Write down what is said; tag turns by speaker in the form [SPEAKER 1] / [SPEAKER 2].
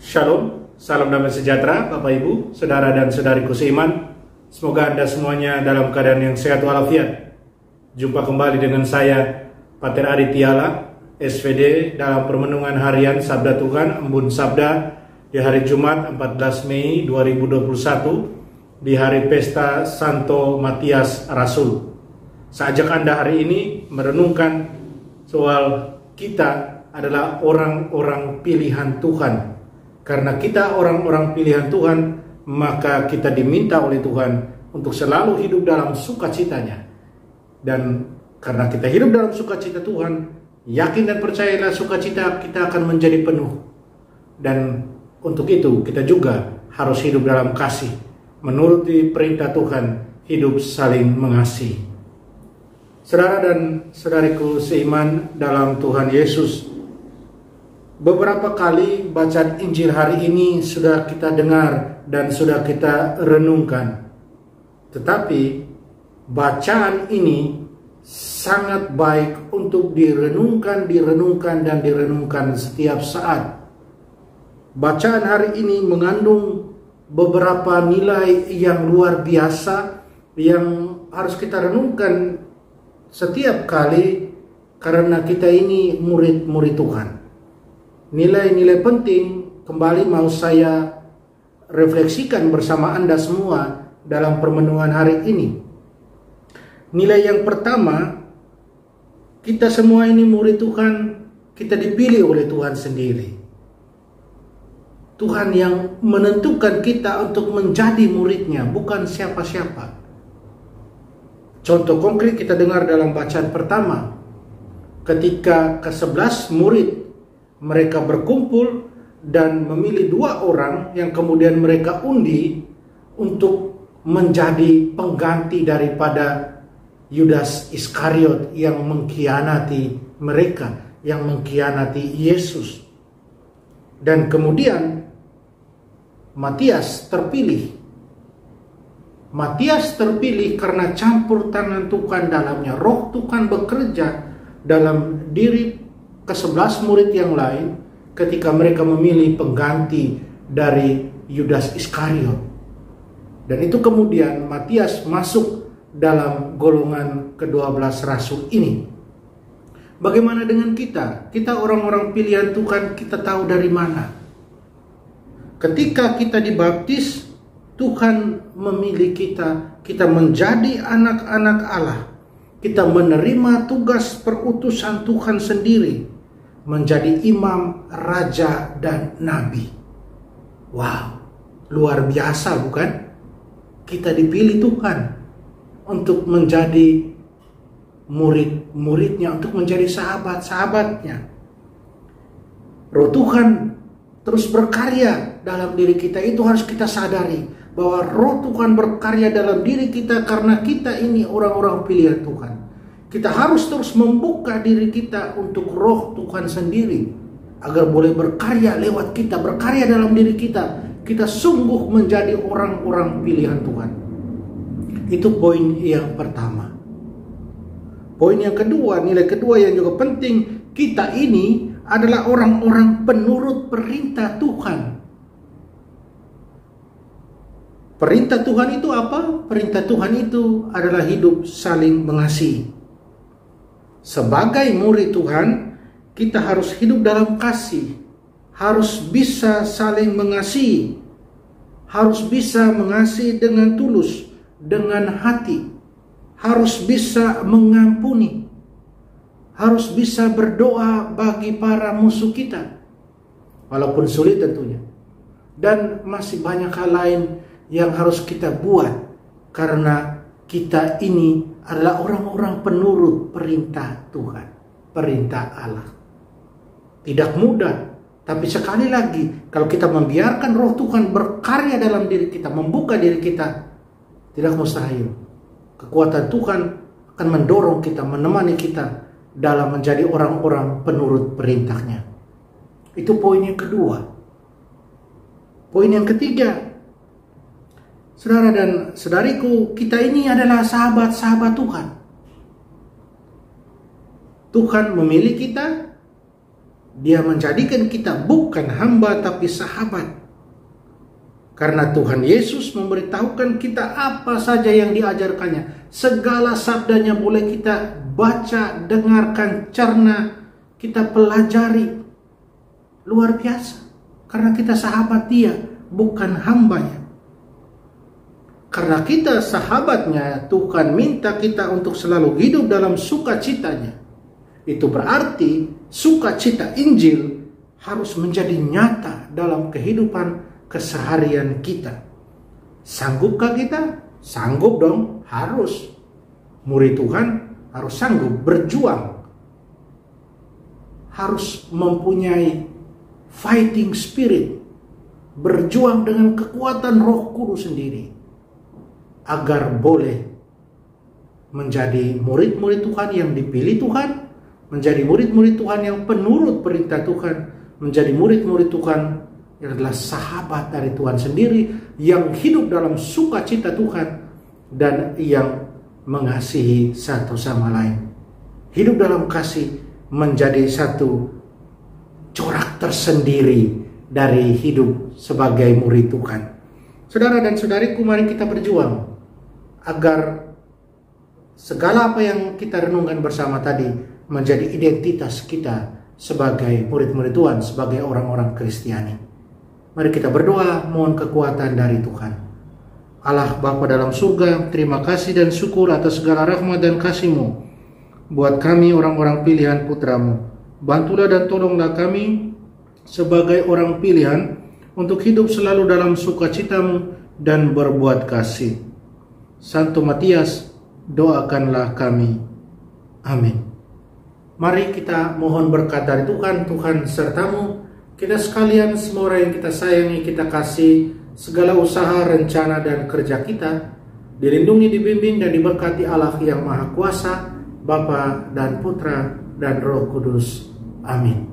[SPEAKER 1] Shalom, salam damai sejahtera Bapak Ibu, Saudara dan Saudariku seiman. Semoga Anda semuanya dalam keadaan yang sehat walafiat. Jumpa kembali dengan saya, Pater Adi Tiala, SVD, dalam permenungan harian Sabda Tuhan, Embun Sabda, di hari Jumat 14 Mei 2021, di hari pesta Santo Matias Rasul. Saya ajak Anda hari ini merenungkan soal kita adalah orang-orang pilihan Tuhan. Karena kita orang-orang pilihan Tuhan, maka kita diminta oleh Tuhan untuk selalu hidup dalam sukacitanya. Dan karena kita hidup dalam sukacita Tuhan, yakin dan percayalah sukacita kita akan menjadi penuh. Dan untuk itu kita juga harus hidup dalam kasih, menuruti perintah Tuhan, hidup saling mengasihi. Saudara dan saudariku seiman dalam Tuhan Yesus, beberapa kali bacaan Injil hari ini sudah kita dengar dan sudah kita renungkan. Tetapi bacaan ini sangat baik untuk direnungkan setiap saat. Bacaan hari ini mengandung beberapa nilai yang luar biasa yang harus kita renungkan setiap kali karena kita ini murid-murid Tuhan. Nilai-nilai penting kembali mau saya refleksikan bersama Anda semua dalam permenungan hari ini. Nilai yang pertama, kita semua ini murid Tuhan, kita dipilih oleh Tuhan sendiri. Tuhan yang menentukan kita untuk menjadi muridnya, bukan siapa-siapa. Contoh konkret kita dengar dalam bacaan pertama, ketika ke-11 murid mereka berkumpul dan memilih 2 orang yang kemudian mereka undi untuk menjadi pengganti daripada Yudas Iskariot yang mengkhianati mereka, yang mengkhianati Yesus. Dan kemudian Matias terpilih. Matias terpilih karena campur tangan Tuhan dalamnya. Roh Tuhan bekerja dalam diri ke-11 murid yang lain ketika mereka memilih pengganti dari Yudas Iskariot. Dan itu kemudian Matias masuk dalam golongan ke-12 rasul ini. Bagaimana dengan kita? Kita orang-orang pilihan Tuhan, kita tahu dari mana? Ketika kita dibaptis, Tuhan memilih kita, kita menjadi anak-anak Allah. Kita menerima tugas perutusan Tuhan sendiri, menjadi imam, raja, dan nabi. Wow, luar biasa bukan? Kita dipilih Tuhan untuk menjadi murid-muridnya, untuk menjadi sahabat-sahabatnya. Roh Tuhan terus berkarya dalam diri kita, itu harus kita sadari. Bahwa roh Tuhan berkarya dalam diri kita karena kita ini orang-orang pilihan Tuhan. Kita harus terus membuka diri kita untuk roh Tuhan sendiri, agar boleh berkarya lewat kita, berkarya dalam diri kita. Kita sungguh menjadi orang-orang pilihan Tuhan. Itu poin yang pertama. Poin yang kedua, nilai kedua yang juga penting, kita ini adalah orang-orang penurut perintah Tuhan. Perintah Tuhan itu apa? Perintah Tuhan itu adalah hidup saling mengasihi. Sebagai murid Tuhan, kita harus hidup dalam kasih, harus bisa saling mengasihi, harus bisa mengasihi dengan tulus, dengan hati, harus bisa mengampuni, harus bisa berdoa bagi para musuh kita, walaupun sulit tentunya. Dan masih banyak hal lain yang harus kita buat karena kita ini adalah orang-orang penurut perintah Tuhan, perintah Allah. Tidak mudah, tapi sekali lagi kalau kita membiarkan roh Tuhan berkarya dalam diri kita, membuka diri kita, tidak mustahil. Kekuatan Tuhan akan mendorong kita, menemani kita dalam menjadi orang-orang penurut perintahnya. Itu poin yang kedua. Poin yang ketiga, saudara dan saudariku, kita ini adalah sahabat-sahabat Tuhan. Tuhan memilih kita, Dia menjadikan kita bukan hamba tapi sahabat. Karena Tuhan Yesus memberitahukan kita apa saja yang diajarkannya. Segala sabdanya boleh kita baca, dengarkan, cerna, kita pelajari. Luar biasa. Karena kita sahabat Dia, bukan hambanya. Karena kita sahabatnya, Tuhan minta kita untuk selalu hidup dalam sukacitanya. Itu berarti sukacita Injil harus menjadi nyata dalam kehidupan keseharian kita. Sanggupkah kita? Sanggup dong, harus. Murid Tuhan harus sanggup berjuang. Harus mempunyai fighting spirit. Berjuang dengan kekuatan Roh Kudus sendiri. Agar boleh menjadi murid-murid Tuhan yang dipilih Tuhan. Menjadi murid-murid Tuhan yang penurut perintah Tuhan. Menjadi murid-murid Tuhan yang adalah sahabat dari Tuhan sendiri. Yang hidup dalam sukacita Tuhan. Dan yang mengasihi satu sama lain. Hidup dalam kasih menjadi satu corak tersendiri dari hidup sebagai murid Tuhan. Saudara dan saudariku, mari kita berjuang. Agar segala apa yang kita renungkan bersama tadi menjadi identitas kita sebagai murid-murid Tuhan, sebagai orang-orang Kristiani. Mari kita berdoa, mohon kekuatan dari Tuhan. Allah Bapa dalam surga, terima kasih dan syukur atas segala rahmat dan kasih-Mu buat kami orang-orang pilihan Putra-Mu. Bantulah dan tolonglah kami sebagai orang pilihan untuk hidup selalu dalam sukacita-Mu dan berbuat kasih. Santo Matias, doakanlah kami. Amin. Mari kita mohon berkat dari Tuhan. Tuhan sertamu, kita sekalian, semua orang yang kita sayangi, kita kasih, segala usaha, rencana, dan kerja kita dilindungi, dibimbing, dan diberkati Allah yang Maha Kuasa, Bapa dan Putra dan Roh Kudus. Amin.